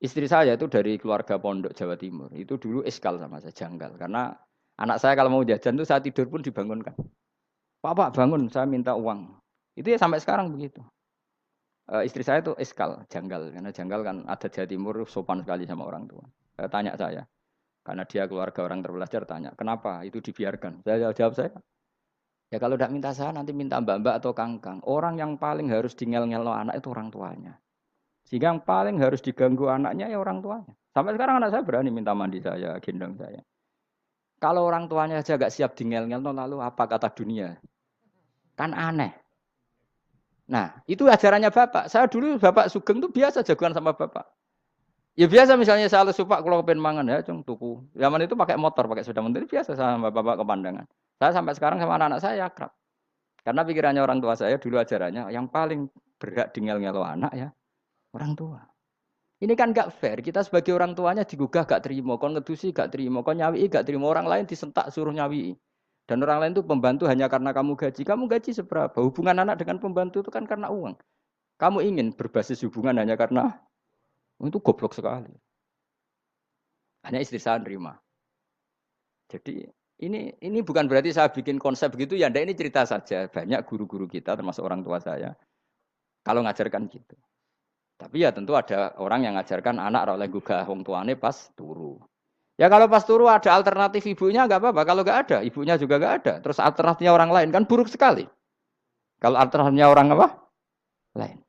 Istri saya itu dari keluarga pondok Jawa Timur. Itu dulu eskal sama saya, janggal. Karena anak saya kalau mau jajan itu saya tidur pun dibangunkan. Pak bangun, saya minta uang. Itu ya sampai sekarang begitu. Istri saya itu eskal, janggal. Karena janggal kan ada Jawa Timur sopan sekali sama orang tua. Tanya saya, karena dia keluarga orang terpelajar, tanya, kenapa itu dibiarkan? Saya jawab saya, ya kalau tidak minta saya nanti minta mbak-mbak atau kangkang. Orang yang paling harus dingel-ngelo anak itu orang tuanya. Sehingga yang paling harus diganggu anaknya ya orang tuanya. Sampai sekarang anak saya berani minta mandi saya, gendong saya. Kalau orang tuanya aja gak siap dingel-ngel, lalu apa kata dunia? Kan aneh. Nah, itu ajarannya bapak. Saya dulu bapak Sugeng tuh biasa jagoan sama bapak. Ya biasa misalnya saya supak kalau kepen mangan ya, cung tuku. Zaman itu pakai motor, pakai sepeda motor itu biasa sama bapak kepandangan. Saya sampai sekarang sama anak-anak saya akrab. Karena pikirannya orang tua saya dulu ajarannya yang paling berhak dingel-ngelo anak ya orang tua. Ini kan gak fair. Kita sebagai orang tuanya digugah gak terima, kon ngedusi gak terima, kon nyawi gak terima, orang lain disentak suruh nyawi. Dan orang lain itu pembantu hanya karena kamu gaji. Kamu gaji seberapa? Hubungan anak dengan pembantu itu kan karena uang. Kamu ingin berbasis hubungan hanya karena itu goblok sekali. Hanya istri saya nerima. Jadi ini bukan berarti saya bikin konsep begitu ya. Ini cerita saja. Banyak guru-guru kita termasuk orang tua saya kalau ngajarkan gitu. Tapi ya tentu ada orang yang ngajarkan anak oleh gugah wong tuane pas turu. Ya kalau pas turu ada alternatif ibunya nggak apa-apa. Kalau nggak ada, ibunya juga nggak ada. Terus alternatifnya orang lain kan buruk sekali. Kalau alternatifnya orang apa? Lain.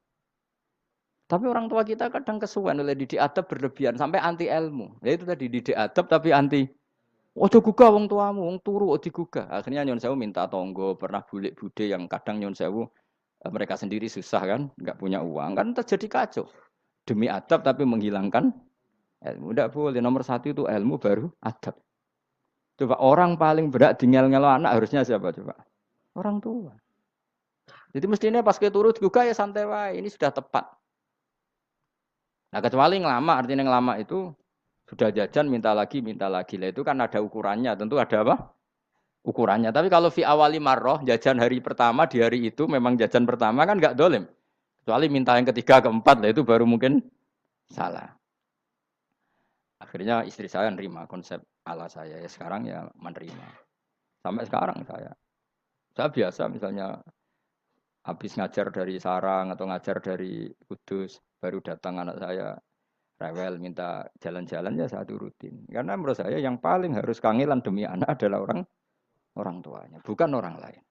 Tapi orang tua kita kadang kesuwen oleh didik adab berlebihan sampai anti ilmu. Ya itu tadi didik adab tapi anti. Ojo gugah wong tuamu, wong turu ojo digugah. Akhirnya nyon sewu minta tonggo, pernah bulik bude yang kadang nyon sewu mereka sendiri susah kan, nggak punya uang kan terjadi kacau. Demi adab tapi menghilangkan ilmu. Tidak boleh. Nomor satu itu ilmu baru adab. Coba orang paling berat dingel-ngelo anak harusnya siapa coba? Orang tua. Jadi mestinya pas ke turu juga ya santai wae. Ini sudah tepat. Nah kecuali ngelama, artinya ngelama itu sudah jajan minta lagi. Lah itu kan ada ukurannya. Tentu ada apa? Ukurannya. Tapi kalau fi awali marroh jajan hari pertama di hari itu memang jajan pertama kan nggak dolim. Kecuali minta yang ketiga keempat lah itu baru mungkin salah. Akhirnya istri saya nerima konsep ala saya ya sekarang ya menerima. Sampai sekarang saya biasa misalnya habis ngajar dari Sarang atau ngajar dari Kudus baru datang anak saya rewel minta jalan-jalan ya saya turutin. Karena menurut saya yang paling harus kangelan demi anak adalah orang tuanya, bukan orang lain.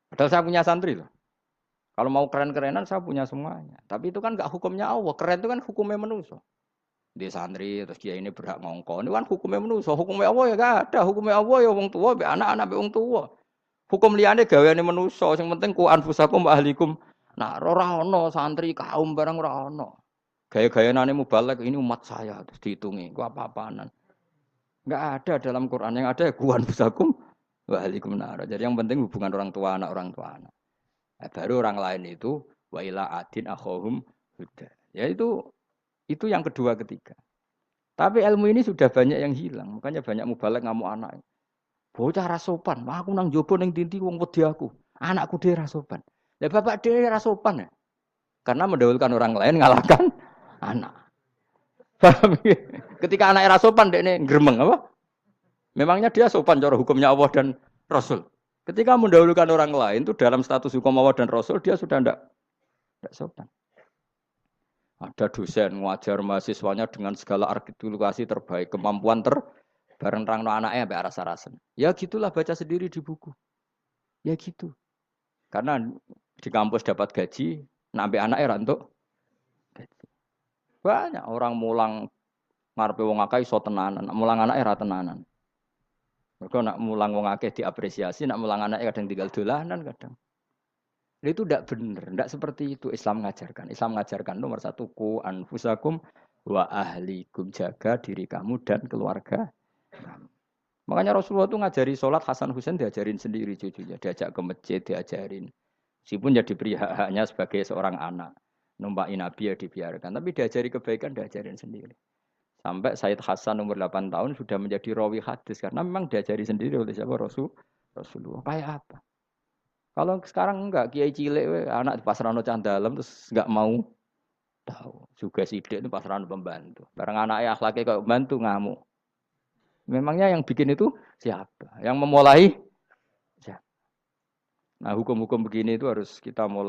Padahal saya punya santri loh. Kalau mau keren-kerenan saya punya semuanya. Tapi itu kan enggak hukumnya Allah. Keren itu kan hukumnya manusia. Di santri terus dia ini berhak ngongkon. Ini kan hukumnya manusia. Hukumnya Allah ya enggak ada. Hukumnya Allah ya wong tua, be anak-anak be wong tua. Hukum liyane gaweane manusia. Yang penting ku anfusakum wa ahlikum. Nah, ora ono santri kaum barang ora ono. Gaya-gayanane mubalek ini umat saya terus dihitungi. Ku apa-apaanan. Enggak ada dalam Quran. Yang ada ya ku anfusakum wa ahlikum nar. Jadi yang penting hubungan orang tua anak. Nah, baru orang lain itu wa ila adin akhahum huda. Ya itu yang kedua ketiga. Tapi ilmu ini sudah banyak yang hilang. Makanya banyak mubalek ngamuk anak. Bocah ra sopan. Wah, aku nang jopo ning dinti wong wedi aku. Anakku dhewe ra sopan. Lah bapak dhewe ra sopan ya. Karena mendahulukan orang lain ngalahkan anak. Paham ya? Ketika anak ra sopan dekne gremeng apa? Memangnya dia sopan cara hukumnya Allah dan Rasul. Ketika mendahulukan orang lain itu dalam status hukum Allah dan Rasul dia sudah tidak sopan. Ada dosen ngajar mahasiswanya dengan segala artikulasi terbaik, kemampuan bareng rangno anaknya sampai aras-arasen. Ya gitulah baca sendiri di buku. Ya gitu. Karena di kampus dapat gaji, nampe anaknya rantuk gaji. Banyak orang mulang ngarepe wong akeh iso tenanan, mulang anaknya ra tenanan. Mergo nak mulang wong akeh diapresiasi, nak mulang anaknya kadang tinggal dolanan kadang. Itu tidak benar, tidak seperti itu Islam mengajarkan. Islam mengajarkan nomor satu ku anfusakum wa ahlikum, jaga diri kamu dan keluarga kamu. Makanya Rasulullah itu ngajari sholat Hasan Husain diajarin sendiri cucunya, diajak ke masjid diajarin. Meskipun jadi beri hak-haknya sebagai seorang anak, numpaki Nabi ya dibiarkan, tapi diajari kebaikan diajarin sendiri. Sampai Said Hasan umur 8 tahun sudah menjadi rawi hadis karena memang diajari sendiri oleh siapa Rasulullah. Kayak apa? Kalau sekarang enggak, kiai cilik anak di pasrano cah dalem terus enggak mau Tahu. Juga sidik itu pasaran pembantu. Barang anaknya akhlaknya kayak pembantu ngamuk. Memangnya yang bikin itu siapa? Yang memulai siapa? Nah, hukum-hukum begini itu harus kita mulai